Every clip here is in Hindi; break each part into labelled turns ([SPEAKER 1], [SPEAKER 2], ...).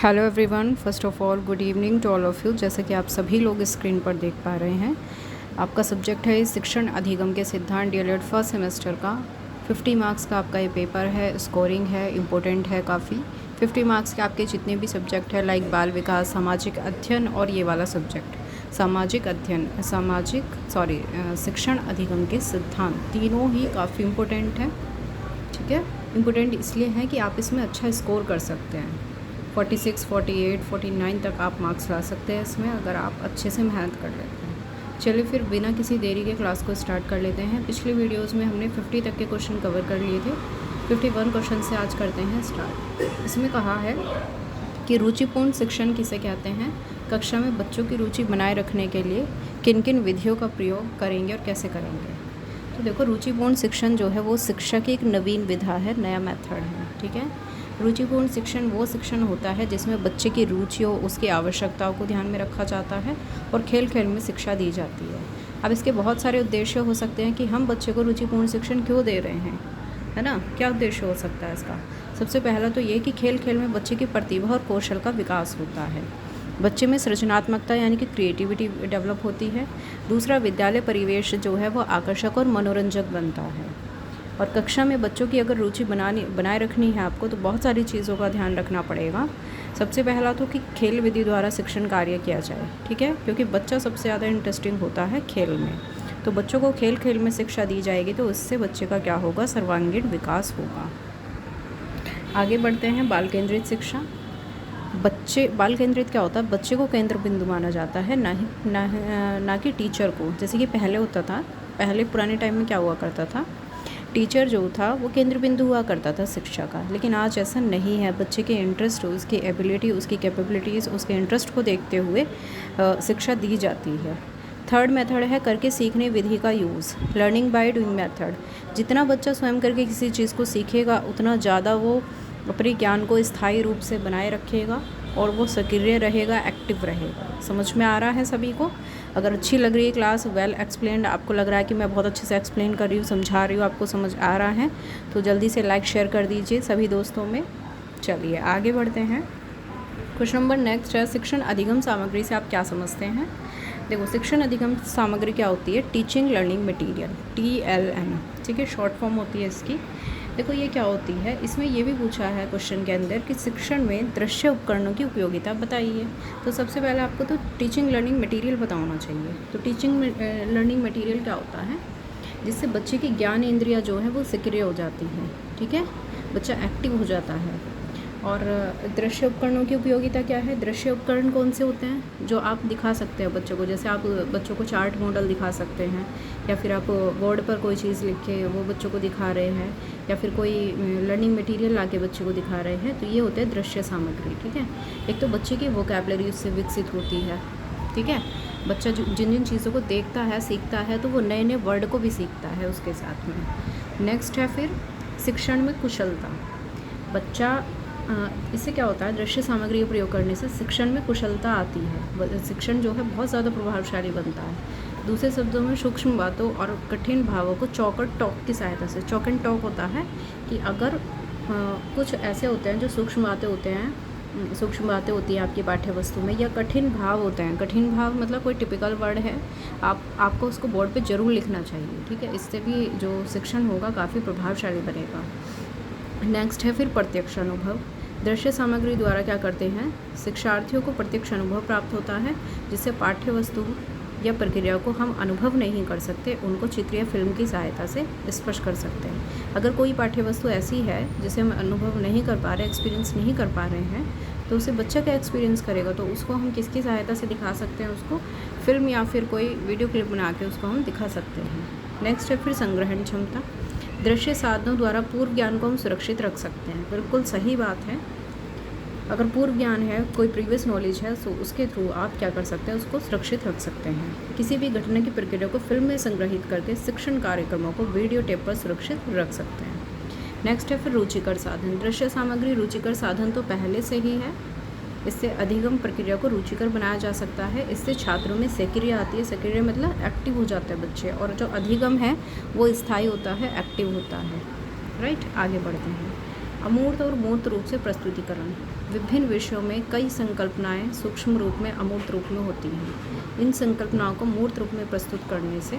[SPEAKER 1] Hello everyone, first of all good evening to all of you. जैसे कि आप सभी लोग स्क्रीन पर देख पा रहे हैं, आपका सब्जेक्ट है शिक्षण अधिगम के सिद्धांत डीएलएड फर्स्ट सेमेस्टर का। 50 मार्क्स का आपका ये पेपर है, स्कोरिंग है, इम्पोर्टेंट है काफ़ी। 50 मार्क्स के आपके जितने भी सब्जेक्ट है लाइक बाल विकास, सामाजिक अध्ययन और ये वाला सब्जेक्ट शिक्षण अधिगम के सिद्धांत, तीनों ही काफ़ी इम्पोर्टेंट है। ठीक है, इम्पोर्टेंट इसलिए है कि आप इसमें अच्छा स्कोर कर सकते हैं। 46, 48, 49 तक आप मार्क्स ला सकते हैं इसमें, अगर आप अच्छे से मेहनत कर लेते हैं। चलिए फिर बिना किसी देरी के क्लास को स्टार्ट कर लेते हैं। पिछले वीडियोस में हमने 50 तक के क्वेश्चन कवर कर लिए थे। 51 क्वेश्चन से आज करते हैं स्टार्ट। इसमें कहा है कि रुचिपूर्ण शिक्षण किसे कहते हैं, कक्षा में बच्चों की रुचि बनाए रखने के लिए किन किन विधियों का प्रयोग करेंगे और कैसे करेंगे। तो देखो, रुचिपूर्ण शिक्षण जो है वो शिक्षा की एक नवीन विधा है, नया मेथड है। ठीक है, रुचिपूर्ण शिक्षण वो शिक्षण होता है जिसमें बच्चे की रुचियों, उसकी आवश्यकताओं को ध्यान में रखा जाता है और खेल खेल में शिक्षा दी जाती है। अब इसके बहुत सारे उद्देश्य हो सकते हैं कि हम बच्चे को रुचिपूर्ण शिक्षण क्यों दे रहे हैं, है ना। क्या उद्देश्य हो सकता है इसका? सबसे पहला तो ये कि खेल खेल में बच्चे की प्रतिभा और कौशल का विकास होता है, बच्चे में सृजनात्मकता यानी कि क्रिएटिविटी डेवलप होती है। दूसरा, विद्यालय परिवेश जो है वो आकर्षक और मनोरंजक बनता है। और कक्षा में बच्चों की अगर रुचि बनाए रखनी है आपको, तो बहुत सारी चीज़ों का ध्यान रखना पड़ेगा। सबसे पहला तो कि खेल विधि द्वारा शिक्षण कार्य किया जाए। ठीक है, क्योंकि बच्चा सबसे ज़्यादा इंटरेस्टिंग होता है खेल में, तो बच्चों को खेल खेल में शिक्षा दी जाएगी तो इससे बच्चे का क्या होगा, सर्वांगीण विकास होगा। आगे बढ़ते हैं, बाल केंद्रित शिक्षा। बाल केंद्रित क्या होता है? बच्चे को केंद्र बिंदु माना जाता है, ना कि टीचर को। जैसे कि पहले होता था, पहले पुराने टाइम में क्या हुआ करता था, टीचर जो था वो केंद्र बिंदु हुआ करता था शिक्षा का, लेकिन आज ऐसा नहीं है। बच्चे के इंटरेस्ट, उसकी एबिलिटी, उसकी कैपेबिलिटीज़, उसके इंटरेस्ट को देखते हुए शिक्षा दी जाती है। थर्ड मेथड है करके सीखने विधि का use, learning by doing method. जितना बच्चा स्वयं करके किसी चीज़ को सीखेगा उतना ज़्यादा वो अपने ज्ञान को स्थायी रूप से बनाए रखेगा और वो सक्रिय रहेगा, एक्टिव रहेगा। समझ में आ रहा है सभी को? अगर अच्छी लग रही है क्लास, वेल एक्सप्लेन्ड, आपको लग रहा है कि मैं बहुत अच्छे से एक्सप्लेन कर रही हूँ, समझा रही हूँ, आपको समझ आ रहा है, तो जल्दी से लाइक शेयर कर दीजिए सभी दोस्तों में। चलिए आगे बढ़ते हैं। क्वेश्चन नंबर नेक्स्ट है, शिक्षण अधिगम सामग्री से आप क्या समझते हैं। देखो, शिक्षण अधिगम सामग्री क्या होती है? Teaching learning material, TLM। ठीक है, शॉर्ट फॉर्म होती है इसकी। देखो ये क्या होती है, इसमें ये भी पूछा है क्वेश्चन के अंदर कि शिक्षण में दृश्य उपकरणों की उपयोगिता बताइए। तो सबसे पहले आपको तो टीचिंग लर्निंग मटेरियल बताना होना चाहिए। तो टीचिंग लर्निंग मटेरियल क्या होता है? जिससे बच्चे की ज्ञान इंद्रिया जो है वो सक्रिय हो जाती है। ठीक है, बच्चा एक्टिव हो जाता है। और दृश्य उपकरणों की उपयोगिता क्या है? दृश्य उपकरण कौन से होते हैं जो आप दिखा सकते हैं बच्चों को? जैसे आप बच्चों को चार्ट मॉडल दिखा सकते हैं, या फिर आप बोर्ड पर कोई चीज़ लिख के वो बच्चों को दिखा रहे हैं, या फिर कोई लर्निंग मटेरियल ला के बच्चे को दिखा रहे हैं, तो ये होते हैं दृश्य सामग्री। ठीक है, एक तो बच्चे की वोकैबुलरी उससे विकसित होती है। ठीक है, बच्चा जिन जिन चीज़ों को देखता है, सीखता है, तो वो नए नए वर्ड को भी सीखता है उसके साथ में। नेक्स्ट है फिर शिक्षण में कुशलता। बच्चा इससे क्या होता है, दृश्य सामग्री का प्रयोग करने से शिक्षण में कुशलता आती है। शिक्षण जो है बहुत ज़्यादा प्रभावशाली बनता है। दूसरे शब्दों में सूक्ष्म बातों और कठिन भावों को चॉक और टॉक की सहायता से, चॉक एंड टॉक होता है कि अगर कुछ ऐसे होते हैं जो सूक्ष्म बातें होती हैं आपकी पाठ्य वस्तु में, या कठिन भाव होते हैं। कठिन भाव मतलब कोई टिपिकल वर्ड है, आपको उसको बोर्ड पे ज़रूर लिखना चाहिए। ठीक है, इससे भी जो शिक्षण होगा काफ़ी प्रभावशाली बनेगा। नेक्स्ट है फिर प्रत्यक्ष अनुभव। दृश्य सामग्री द्वारा क्या करते हैं, शिक्षार्थियों को प्रत्यक्ष अनुभव प्राप्त होता है, जिससे पाठ्य वस्तु या प्रक्रिया को हम अनुभव नहीं कर सकते, उनको चित्र या फिल्म की सहायता से स्पष्ट कर सकते हैं। अगर कोई पाठ्य वस्तु ऐसी है जिसे हम अनुभव नहीं कर पा रहे, एक्सपीरियंस नहीं कर पा रहे हैं, तो उसे बच्चा क्या एक्सपीरियंस करेगा? तो उसको हम किसकी सहायता से दिखा सकते हैं? उसको फिल्म या फिर कोई वीडियो क्लिप बना के उसको हम दिखा सकते हैं। नेक्स्ट है फिर संग्रहण क्षमता। दृश्य साधनों द्वारा पूर्व ज्ञान को हम सुरक्षित रख सकते हैं। बिल्कुल सही बात है। अगर पूर्व ज्ञान है, कोई प्रीवियस नॉलेज है, तो उसके थ्रू आप क्या कर सकते हैं, उसको सुरक्षित रख सकते हैं। किसी भी घटना की प्रक्रिया को फिल्म में संग्रहित करके शिक्षण कार्यक्रमों को वीडियो टेप पर सुरक्षित रख सकते हैं। नेक्स्ट है फिर रुचिकर साधन। दृश्य सामग्री रुचिकर साधन तो पहले से ही है, इससे अधिगम प्रक्रिया को रुचिकर बनाया जा सकता है। इससे छात्रों में सक्रिय आती है। सक्रिय मतलब एक्टिव हो जाते हैं बच्चे, और जो अधिगम है वो स्थायी होता है, एक्टिव होता है। राइट, आगे बढ़ते हैं। अमूर्त और मूर्त रूप से प्रस्तुतिकरण। विभिन्न विषयों में कई संकल्पनाएं सूक्ष्म रूप में अमूर्त रूप में होती हैं। इन संकल्पनाओं को मूर्त रूप में प्रस्तुत करने से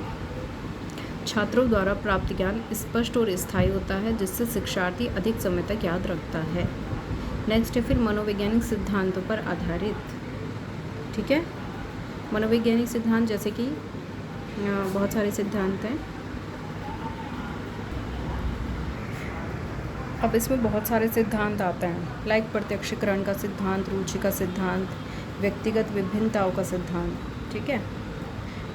[SPEAKER 1] छात्रों द्वारा प्राप्त ज्ञान स्पष्ट और स्थायी होता है, जिससे शिक्षार्थी अधिक समय तक याद रखता है। नेक्स्ट है फिर मनोवैज्ञानिक सिद्धांतों पर आधारित। ठीक है, मनोवैज्ञानिक सिद्धांत जैसे कि बहुत सारे सिद्धांत हैं। अब इसमें बहुत सारे सिद्धांत आते हैं, लाइक प्रत्यक्षीकरण का सिद्धांत, रुचि का सिद्धांत, व्यक्तिगत विभिन्नताओं का सिद्धांत। ठीक है,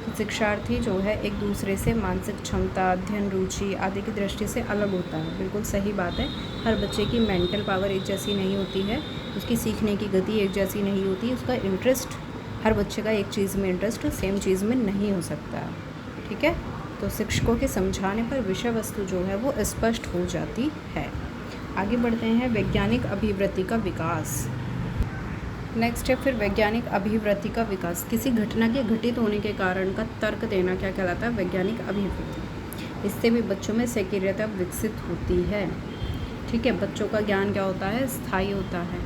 [SPEAKER 1] तो शिक्षार्थी जो है एक दूसरे से मानसिक क्षमता, अध्ययन रुचि आदि की दृष्टि से अलग होता है। बिल्कुल सही बात है। हर बच्चे की मेंटल पावर एक जैसी नहीं होती है, उसकी सीखने की गति एक जैसी नहीं होती, उसका इंटरेस्ट, हर बच्चे का एक चीज़ में इंटरेस्ट सेम चीज़ में नहीं हो सकता। ठीक है, तो शिक्षकों के समझाने पर विषय वस्तु जो है वो स्पष्ट हो जाती है। आगे बढ़ते हैं, वैज्ञानिक अभिवृत्ति का विकास। नेक्स्ट है फिर वैज्ञानिक अभिवृत्ति का विकास। किसी घटना के घटित होने के कारण का तर्क देना क्या कहलाता है? वैज्ञानिक अभिवृत्ति। इससे भी बच्चों में सक्रियता विकसित होती है। ठीक है, बच्चों का ज्ञान क्या होता है? स्थायी होता है।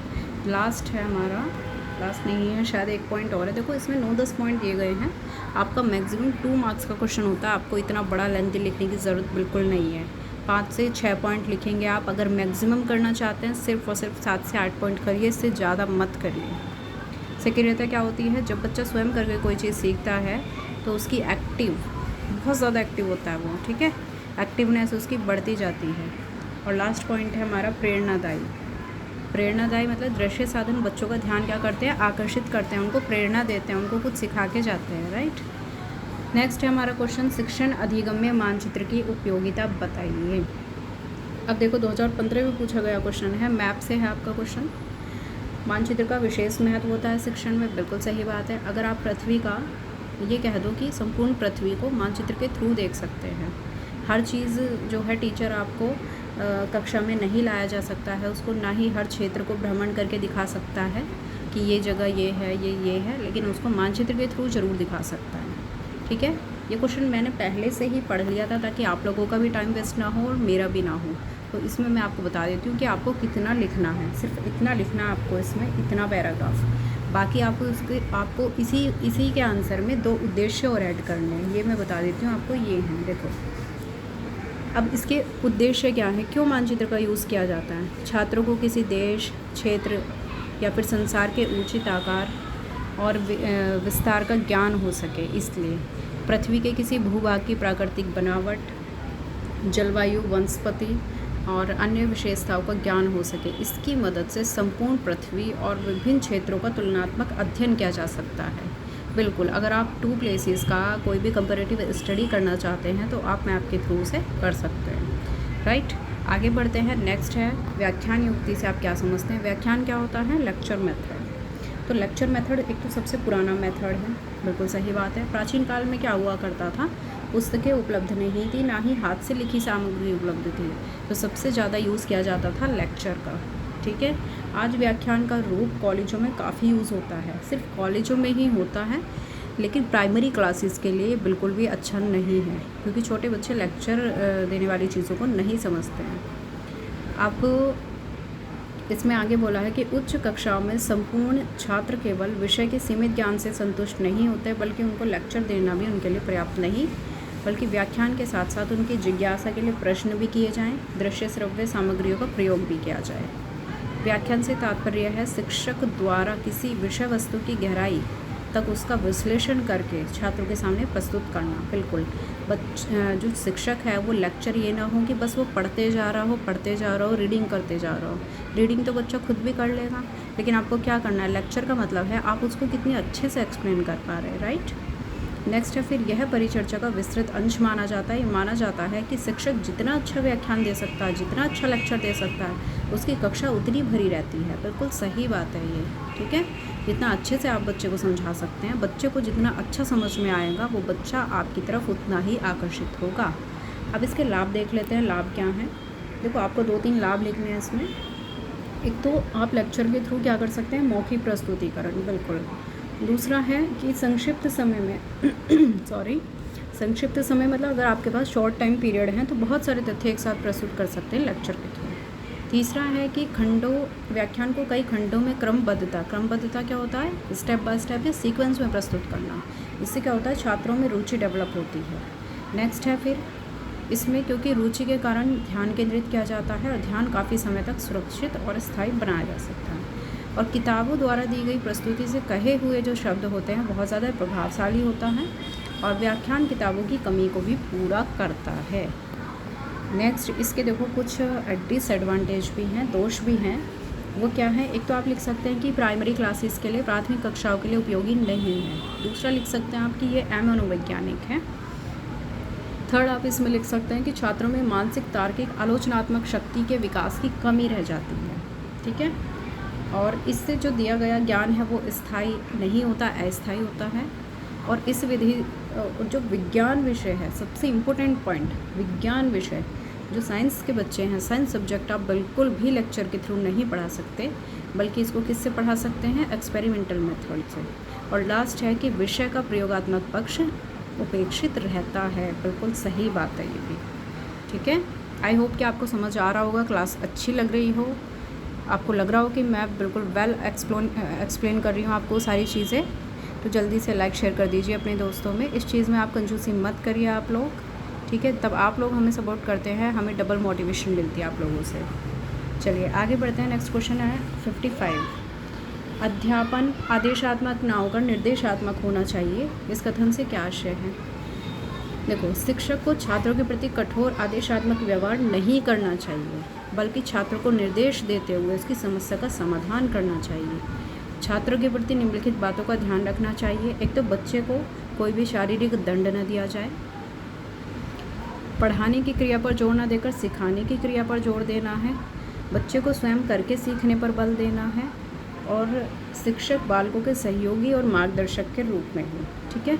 [SPEAKER 1] लास्ट है हमारा, लास्ट नहीं है शायद, एक पॉइंट और है। देखो इसमें 9-10 पॉइंट दिए गए हैं। आपका मैक्सिमम 2 मार्क्स का क्वेश्चन होता है, आपको इतना बड़ा लेंथ लिखने की ज़रूरत बिल्कुल नहीं है। 5 से 6 पॉइंट लिखेंगे आप। अगर मैक्सिमम करना चाहते हैं सिर्फ और सिर्फ 7 से 8 पॉइंट करिए, इससे ज़्यादा मत करिए। सक्रियता क्या होती है? जब बच्चा स्वयं करके कोई चीज़ सीखता है तो उसकी एक्टिव, बहुत ज़्यादा एक्टिव होता है वो। ठीक है, एक्टिवनेस उसकी बढ़ती जाती है। और लास्ट पॉइंट है हमारा प्रेरणादायी। प्रेरणादायी मतलब दृश्य साधन बच्चों का ध्यान क्या करते हैं? आकर्षित करते हैं, उनको प्रेरणा देते हैं, उनको कुछ सिखा के जाते हैं। राइट। नेक्स्ट है हमारा क्वेश्चन, शिक्षण अधिगम्य मानचित्र की उपयोगिता बताइए। अब देखो 2015 में पूछा गया क्वेश्चन है, मैप से है आपका क्वेश्चन। मानचित्र का विशेष महत्व होता है शिक्षण में, बिल्कुल सही बात है। अगर आप पृथ्वी का, ये कह दो कि संपूर्ण पृथ्वी को मानचित्र के थ्रू देख सकते हैं। हर चीज़ जो है टीचर आपको कक्षा में नहीं लाया जा सकता है, उसको ना ही हर क्षेत्र को भ्रमण करके दिखा सकता है कि ये जगह ये है, ये है, लेकिन उसको मानचित्र के थ्रू ज़रूर दिखा सकता है। ठीक है, ये क्वेश्चन मैंने पहले से ही पढ़ लिया था ताकि आप लोगों का भी टाइम वेस्ट ना हो और मेरा भी ना हो। तो इसमें मैं आपको बता देती हूँ कि आपको कितना लिखना है। सिर्फ इतना लिखना है आपको, इसमें इतना पैराग्राफ। बाकी आपको इसी के आंसर में 2 उद्देश्य और ऐड करने हैं, ये मैं बता देती हूँ आपको। ये हैं, देखो अब इसके उद्देश्य क्या है, क्यों मानचित्र का यूज़ किया जाता है? छात्रों को किसी देश, क्षेत्र या फिर संसार के उचित आकार और विस्तार का ज्ञान हो सके, इसलिए पृथ्वी के किसी भूभाग की प्राकृतिक बनावट, जलवायु, वनस्पति और अन्य विशेषताओं का ज्ञान हो सके। इसकी मदद से संपूर्ण पृथ्वी और विभिन्न क्षेत्रों का तुलनात्मक अध्ययन किया जा सकता है। बिल्कुल, अगर आप 2 प्लेसेस का कोई भी कंपैरेटिव स्टडी करना चाहते हैं तो आप मैप के थ्रू से कर सकते हैं। राइट, आगे बढ़ते हैं। नेक्स्ट है व्याख्यान युक्ति से आप क्या समझते हैं? व्याख्यान क्या होता है? Lecture method. तो लेक्चर मेथड एक तो सबसे पुराना मेथड है, बिल्कुल सही बात है। प्राचीन काल में क्या हुआ करता था, पुस्तकें उपलब्ध नहीं थी, ना ही हाथ से लिखी सामग्री उपलब्ध थी, तो सबसे ज़्यादा यूज़ किया जाता था लेक्चर का। ठीक है, आज व्याख्यान का रूप कॉलेजों में काफ़ी यूज़ होता है, सिर्फ कॉलेजों में ही होता है, लेकिन प्राइमरी क्लासेस के लिए बिल्कुल भी अच्छा नहीं है, क्योंकि छोटे बच्चे लेक्चर देने वाली चीज़ों को नहीं समझते हैं। आप इसमें आगे बोला है कि उच्च कक्षाओं में संपूर्ण छात्र केवल विषय के सीमित ज्ञान से संतुष्ट नहीं होते, बल्कि उनको लेक्चर देना भी उनके लिए पर्याप्त नहीं, बल्कि व्याख्यान के साथ साथ उनकी जिज्ञासा के लिए प्रश्न भी किए जाएं, दृश्य श्रव्य सामग्रियों का प्रयोग भी किया जाए। व्याख्यान से तात्पर्य है शिक्षक द्वारा किसी विषय वस्तु की गहराई तक उसका विश्लेषण करके छात्रों के सामने प्रस्तुत करना। बिल्कुल, जो शिक्षक है वो लेक्चर ये ना हो कि बस वो पढ़ते जा रहा हो, रीडिंग करते जा रहा हो। रीडिंग तो बच्चा खुद भी कर लेगा, लेकिन आपको क्या करना है, लेक्चर का मतलब है आप उसको कितनी अच्छे से एक्सप्लेन कर पा रहे हैं। राइट। नेक्स्ट है फिर यह परिचर्चा का विस्तृत अंश माना जाता है। माना जाता है कि शिक्षक जितना अच्छा व्याख्यान दे सकता है, जितना अच्छा लेक्चर दे सकता है, उसकी कक्षा उतनी भरी रहती है। बिल्कुल सही बात है ये। ठीक है, जितना अच्छे से आप बच्चे को समझा सकते हैं, बच्चे को जितना अच्छा समझ में आएगा, वो बच्चा आपकी तरफ उतना ही आकर्षित होगा। अब इसके लाभ देख लेते हैं, लाभ क्या हैं। देखो, आपको 2-3 लाभ लिखने हैं इसमें। एक तो आप लेक्चर के थ्रू क्या कर सकते हैं, मौखिक प्रस्तुतिकरण। बिल्कुल। दूसरा है कि संक्षिप्त समय में संक्षिप्त समय मतलब अगर आपके पास शॉर्ट टाइम पीरियड है तो बहुत सारे तथ्य एक साथ प्रस्तुत कर सकते हैं लेक्चर के थ्रू। तीसरा है कि खंडों व्याख्यान को कई खंडों में क्रमबद्धता क्या होता है, स्टेप बाय स्टेप या सीक्वेंस में प्रस्तुत करना। इससे क्या होता है, छात्रों में रुचि डेवलप होती है। नेक्स्ट है फिर इसमें क्योंकि रुचि के कारण ध्यान केंद्रित किया जाता है और ध्यान काफ़ी समय तक सुरक्षित और स्थायी बनाया जा सकता है। और किताबों द्वारा दी गई प्रस्तुति से कहे हुए जो शब्द होते हैं बहुत ज़्यादा प्रभावशाली होता है और व्याख्यान किताबों की कमी को भी पूरा करता है। नेक्स्ट इसके देखो कुछ डिसएडवांटेज भी हैं, दोष भी हैं। वो क्या है, एक तो आप लिख सकते हैं कि प्राइमरी क्लासेस के लिए, प्राथमिक कक्षाओं के लिए उपयोगी नहीं है। दूसरा लिख सकते हैं आप कि ये अमनोवैज्ञानिक है। थर्ड आप इसमें लिख सकते हैं कि छात्रों में मानसिक, तार्किक, आलोचनात्मक शक्ति के विकास की कमी रह जाती है। ठीक है, और इससे जो दिया गया ज्ञान है वो स्थायी नहीं होता, अस्थायी होता है। और इस विधि जो विज्ञान विषय है, सबसे इम्पोर्टेंट पॉइंट, विज्ञान विषय जो साइंस के बच्चे हैं, साइंस सब्जेक्ट आप बिल्कुल भी लेक्चर के थ्रू नहीं पढ़ा सकते, बल्कि इसको किससे पढ़ा सकते हैं, एक्सपेरिमेंटल मेथड से। और लास्ट है कि विषय का प्रयोगात्मक पक्ष उपेक्षित रहता है। बिल्कुल सही बात है ये भी। ठीक है, आई होप कि आपको समझ आ रहा होगा, क्लास अच्छी लग रही हो, आपको लग रहा हो कि मैं बिल्कुल वेल एक्सप्लेन कर रही हूँ आपको सारी चीज़ें। तो जल्दी से लाइक शेयर कर दीजिए अपने दोस्तों में। इस चीज़ में आप कंजूसी मत करिए आप लोग, ठीक है, तब आप लोग हमें सपोर्ट करते हैं, हमें डबल मोटिवेशन मिलती है आप लोगों से। चलिए आगे बढ़ते हैं। नेक्स्ट क्वेश्चन है 55। अध्यापन आदेशात्मक ना होकर निर्देशात्मक होना चाहिए, इस कथन से क्या आशय है। देखो, शिक्षक को छात्रों के प्रति कठोर आदेशात्मक व्यवहार नहीं करना चाहिए, बल्कि छात्रों को निर्देश देते हुए उसकी समस्या का समाधान करना चाहिए। छात्रों के प्रति निम्नलिखित बातों का ध्यान रखना चाहिए। एक तो बच्चे को कोई भी शारीरिक दंड न दिया जाए, पढ़ाने की क्रिया पर जोर न देकर सिखाने की क्रिया पर जोर देना है, बच्चे को स्वयं करके सीखने पर बल देना है, और शिक्षक बालकों के सहयोगी और मार्गदर्शक के रूप में हो। ठीक है,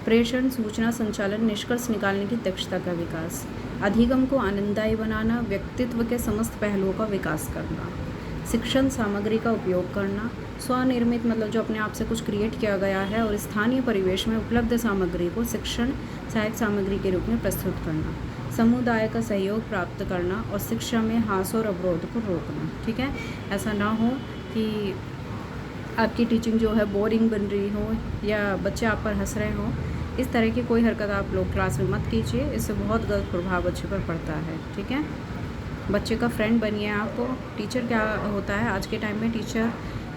[SPEAKER 1] प्रेषण, सूचना संचालन, निष्कर्ष निकालने की दक्षता का विकास, अधिगम को आनंददायी बनाना, व्यक्तित्व के समस्त पहलुओं का विकास करना, शिक्षण सामग्री का उपयोग करना, स्वनिर्मित मतलब जो अपने आप से कुछ क्रिएट किया गया है और स्थानीय परिवेश में उपलब्ध सामग्री को शिक्षण सहायक सामग्री के रूप में प्रस्तुत करना, समुदाय का सहयोग प्राप्त करना और शिक्षा में हास और अवरोध को रोकना। ठीक है, ऐसा ना हो कि आपकी टीचिंग जो है बोरिंग बन रही हो या बच्चे आप पर हंस रहे हों। इस तरह की कोई हरकत आप लोग क्लास में मत कीजिए, इससे बहुत गलत प्रभाव बच्चे पर पड़ता है। ठीक है, बच्चे का फ्रेंड बनिए आप। टीचर क्या होता है आज के टाइम में,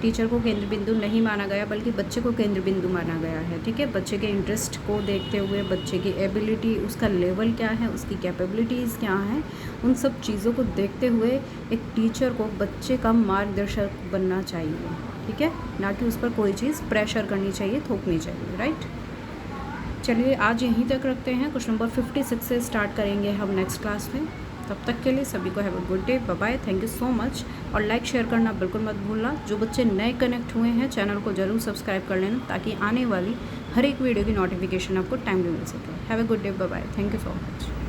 [SPEAKER 1] टीचर को केंद्र बिंदु नहीं माना गया, बल्कि बच्चे को केंद्र बिंदु माना गया है। ठीक है, बच्चे के इंटरेस्ट को देखते हुए, बच्चे की एबिलिटी, उसका लेवल क्या है, उसकी कैपेबिलिटीज़ क्या हैं, उन सब चीज़ों को देखते हुए एक टीचर को बच्चे का मार्गदर्शक बनना चाहिए। ठीक है, ना कि उस पर कोई चीज़ प्रेशर करनी चाहिए, थोपनी चाहिए। राइट, चलिए आज यहीं तक रखते हैं। क्वेश्चन नंबर 56 से स्टार्ट करेंगे हम नेक्स्ट क्लास में। तब तक के लिए सभी को have a good day, bye bye, thank you so much. और लाइक शेयर करना बिल्कुल मत भूलना। जो बच्चे नए कनेक्ट हुए हैं चैनल को ज़रूर सब्सक्राइब कर लेना, ताकि आने वाली हर एक वीडियो की नोटिफिकेशन आपको टाइमली मिल सके। Have a good day, bye bye, thank you so much.